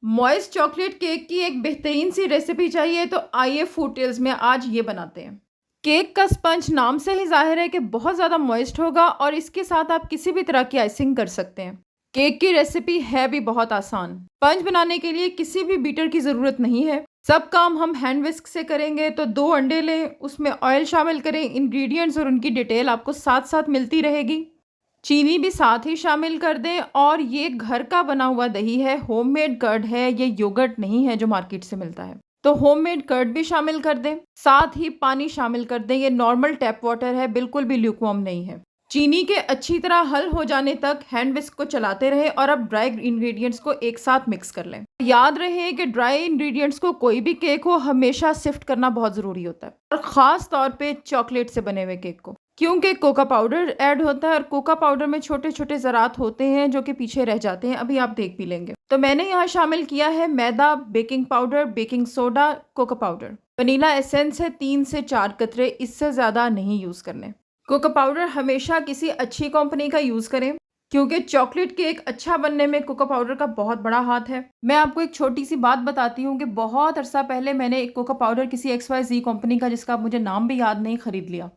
Moist chocolate cake की एक बेहतरीन सी रेसिपी चाहिए तो आइए फूड टेल्स में आज ये बनाते हैं। केक का स्पंज नाम से ही ज़ाहिर है कि बहुत ज़्यादा मॉइस्ट होगा और इसके साथ आप किसी भी तरह की आइसिंग कर सकते हैं। केक की रेसिपी है भी बहुत आसान। स्पंज बनाने के लिए किसी भी बीटर की ज़रूरत नहीं है। सब काम हम हैंड विस्क से करेंगे। तो 2 अंडे लें, उसमें ऑयल शामिल करें, इंग्रेडिएंट्स और उनकी डिटेल आपको साथ-साथ मिलती रहेगी। चीनी भी साथ ही शामिल कर दें और ये घर का बना हुआ दही है, होममेड कर्ड है, ये योगर्ट नहीं है जो मार्केट से मिलता है। तो होममेड कर्ड भी शामिल कर दें, साथ ही पानी शामिल कर दें। ये नॉर्मल टैप वाटर है, बिल्कुल भी ल्यूकवार्म नहीं है। चीनी के अच्छी तरह हल हो जाने तक हैंड विस्क को चलाते रहें और अब ड्राई इंग्रेडिएंट्स को एक साथ मिक्स कर लें। याद रहे कि ड्राई इंग्रेडिएंट्स को कोई भी केक हो हमेशा सिफ्ट करना बहुत ज़रूरी होता है और ख़ास तौर पे चॉकलेट से बने हुए केक को, क्योंकि कोका पाउडर ऐड होता है और कोका पाउडर में छोटे-छोटे ज़रात होते हैं जो कि पीछे रह जाते हैं, अभी आप देख भी लेंगे। तो मैंने यहाँ शामिल किया है मैदा, baking powder, baking soda, cocoa powder. Vanilla essence है 3 से 4 कतरे, इससे ज़्यादा नहीं यूज़ करने। कोका पाउडर हमेशा किसी अच्छी कंपनी का यूज़ करें, क्योंकि चॉकलेट केक अच्छा बनने में कोका पाउडर का बहुत बड़ा हाथ है। मैं आपको एक छोटी-सी बात बताती हूँ कि बहुत अरसा पहले मैंने एक कोका पाउडर किसी XYZ कंपनी का, जिसका मुझे नाम भी याद नहीं, खरीद लिया।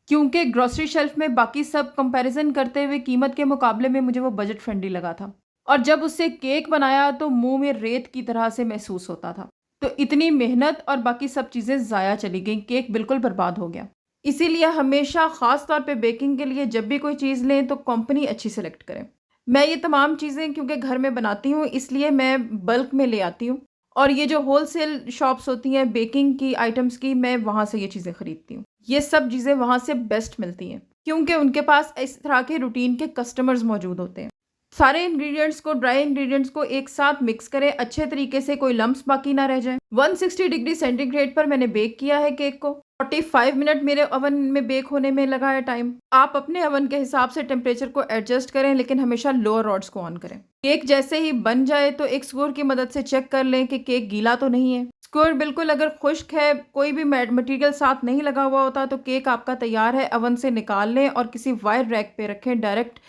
क्योंकि ग्रोसरी शेल्फ में बाकी सब कंपैरिजन करते हुए कीमत के मुकाबले में मुझे वो बजट फ्रेंडली लगा था और जब उससे केक बनाया तो मुंह में रेत की तरह से महसूस होता था। तो इतनी मेहनत और बाकी सब चीज़ें ज़ाया चली गई, केक बिल्कुल बर्बाद हो गया। इसीलिए हमेशा ख़ास तौर पे बेकिंग के लिए जब भी कोई चीज़ लें तो कंपनी अच्छी सेलेक्ट करें। मैं ये तमाम चीज़ें क्योंकि घर में बनाती हूँ इसलिए मैं बल्क में ले आती हूँ और ये जो होलसेल शॉप्स होती हैं बेकिंग की आइटम्स की, मैं वहाँ से ये चीज़ें खरीदती हूँ। ये सब चीज़ें वहाँ से बेस्ट मिलती हैं क्योंकि उनके पास इस तरह के रूटीन के कस्टमर्स मौजूद होते हैं। सारे इंग्रेडिएंट्स को, ड्राई इंग्रेडिएंट्स को एक साथ मिक्स करें अच्छे तरीके से, कोई लम्प्स बाकी ना रह जाए। 160 डिग्री सेंटीग्रेड पर मैंने बेक किया है केक को। 45 मिनट मेरे ओवन में बेक होने में लगा है टाइम। आप अपने ओवन के हिसाब से टेम्परेचर को एडजस्ट करें, लेकिन हमेशा लोअर रॉड्स को ऑन करें। केक जैसे ही बन जाए तो एक स्क्वर की मदद से चेक कर लें कि केक गीला तो नहीं है। स्क्वर बिल्कुल अगर खुश्क है, कोई भी मटेरियल साथ नहीं लगा हुआ होता, तो केक आपका तैयार है। ओवन से निकाल लें और किसी वायर रैक पे रखें, डायरेक्ट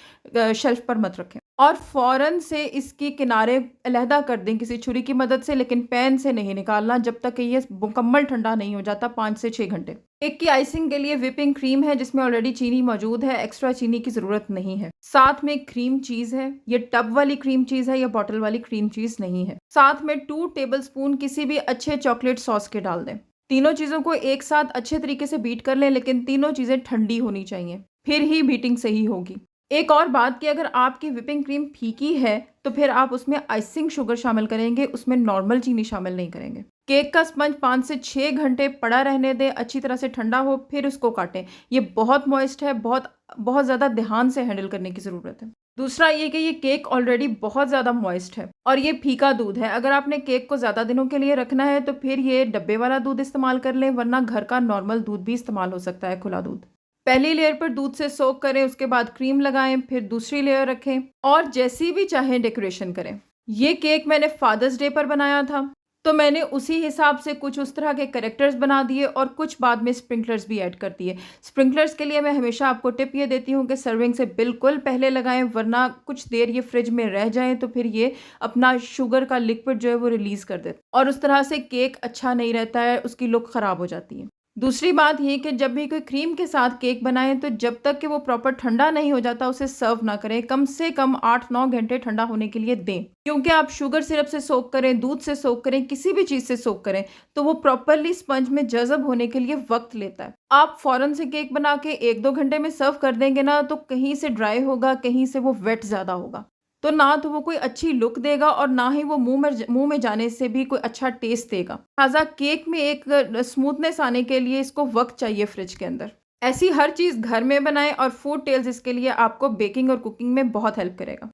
शेल्फ पर मत रखें और फ़ौरन से इसके किनारे अलहदा कर दें किसी छुरी की मदद से, लेकिन पैन से नहीं निकालना जब तक कि ये मुकम्मल ठंडा नहीं हो जाता, 5 से 6 घंटे। केक की आइसिंग के लिए व्हिपिंग क्रीम है जिसमें ऑलरेडी चीनी मौजूद है, एक्स्ट्रा चीनी की ज़रूरत नहीं है। साथ में क्रीम चीज़ है, ये टब वाली क्रीम चीज़ है, या बॉटल वाली क्रीम चीज़ नहीं है। साथ में 2 टेबलस्पून किसी भी अच्छे चॉकलेट सॉस के डाल दें। तीनों चीज़ों को एक साथ अच्छे तरीके से बीट कर लें, लेकिन तीनों चीज़ें ठंडी होनी चाहिए, फिर ही बीटिंग सही होगी। एक और बात कि अगर आपकी व्हिपिंग क्रीम फीकी है तो फिर आप उसमें आइसिंग शुगर शामिल करेंगे, उसमें नॉर्मल चीनी शामिल नहीं करेंगे। केक का स्पंज 5 से 6 घंटे पड़ा रहने दें, अच्छी तरह से ठंडा हो, फिर उसको काटें। ये बहुत मॉइस्ट है, बहुत बहुत ज़्यादा ध्यान से हैंडल करने की ज़रूरत है। दूसरा ये कि ये केक ऑलरेडी बहुत ज़्यादा मॉइस्ट है और ये फीका दूध है। अगर आपने केक को ज़्यादा दिनों के लिए रखना है तो फिर ये डब्बे वाला दूध इस्तेमाल कर लें, वरना घर का नॉर्मल दूध भी इस्तेमाल हो सकता है, खुला दूध। पहली लेयर पर दूध से सोक करें, उसके बाद क्रीम लगाएं, फिर दूसरी लेयर रखें और जैसी भी चाहें डेकोरेशन करें। ये केक मैंने फादर्स डे पर बनाया था, तो मैंने उसी हिसाब से कुछ उस तरह के कैरेक्टर्स बना दिए और कुछ बाद में स्प्रिंकलर्स भी ऐड कर दिए। स्प्रिंकलर्स के लिए मैं हमेशा आपको टिप ये देती हूँ कि सर्विंग से बिल्कुल पहले लगाएं, वरना कुछ देर ये फ्रिज में रह जाएं तो फिर ये अपना शुगर का लिक्विड जो है वो रिलीज़ कर देता और उस तरह से केक अच्छा नहीं रहता है, उसकी लुक ख़राब हो जाती है। दूसरी बात ये कि जब भी कोई क्रीम के साथ केक बनाएं तो जब तक कि वो प्रॉपर ठंडा नहीं हो जाता उसे सर्व ना करें, कम से कम 8-9 घंटे ठंडा होने के लिए दें। क्योंकि आप शुगर सिरप से सोक करें, दूध से सोक करें, किसी भी चीज़ से सोक करें तो वो प्रॉपरली स्पंज में जज़ब होने के लिए वक्त लेता है। आप फ़ौरन से केक बना के 1-2 घंटे में सर्व कर देंगे ना, तो कहीं से ड्राई होगा, कहीं से वो वेट ज़्यादा होगा, तो ना तो वो कोई अच्छी लुक देगा और ना ही वो मुंह में जाने से भी कोई अच्छा टेस्ट देगा। लिहाजा केक में एक स्मूथनेस आने के लिए इसको वक्त चाहिए फ्रिज के अंदर। ऐसी हर चीज़ घर में बनाएं और फूड टेल्स इसके लिए आपको बेकिंग और कुकिंग में बहुत हेल्प करेगा।